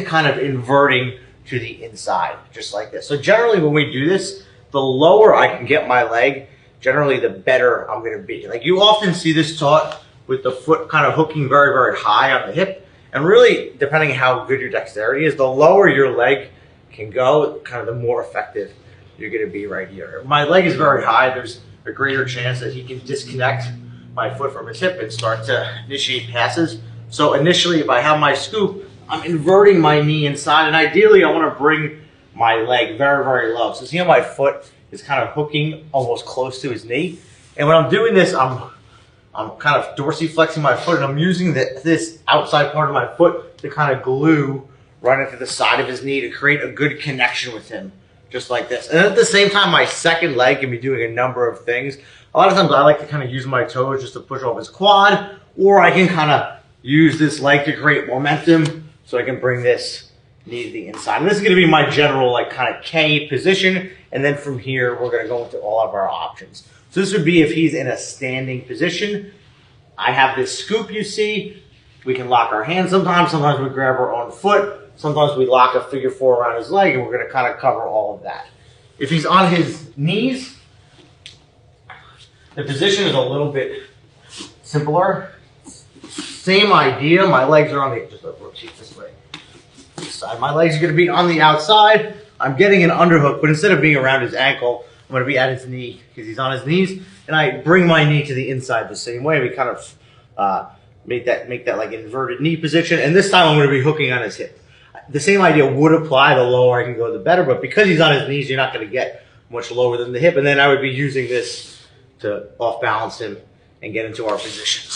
kind of inverting to the inside, just like this. So generally when we do this, the lower I can get my leg, generally the better I'm going to be. Like you often see this taught with the foot kind of hooking very, very high on the hip. And really, depending on how good your dexterity is, the lower your leg can go, kind of the more effective you're going to be right here. If my leg is very high, there's a greater chance that he can disconnect my foot from his hip and start to initiate passes. So initially, if I have my scoop, I'm inverting my knee inside, and ideally I want to bring my leg very, very low. So see how my foot is kind of hooking almost close to his knee? And when I'm doing this, I'm kind of dorsiflexing my foot, and I'm using this outside part of my foot to kind of glue right into the side of his knee to create a good connection with him, just like this. And at the same time, my second leg can be doing a number of things. A lot of times I like to kind of use my toes just to push off his quad, or I can kind of use this leg to create momentum so I can bring this knee to the inside. And this is going to be my general like kind of K position, and then from here we're going to go into all of our options. So this would be if he's in a standing position. I have this scoop you see. We can lock our hands sometimes. Sometimes we grab our own foot. Sometimes we lock a figure four around his leg, and we're going to kind of cover all of that. If he's on his knees, the position is a little bit simpler. Same idea. My legs are on the, just rotate this way. This side. My legs are going to be on the outside. I'm getting an underhook, but instead of being around his ankle, I'm going to be at his knee because he's on his knees, and I bring my knee to the inside the same way. We kind of make that like inverted knee position, and this time I'm going to be hooking on his hip. The same idea would apply. The lower I can go, the better, but because he's on his knees, you're not going to get much lower than the hip, and then I would be using this to off balance him and get into our positions.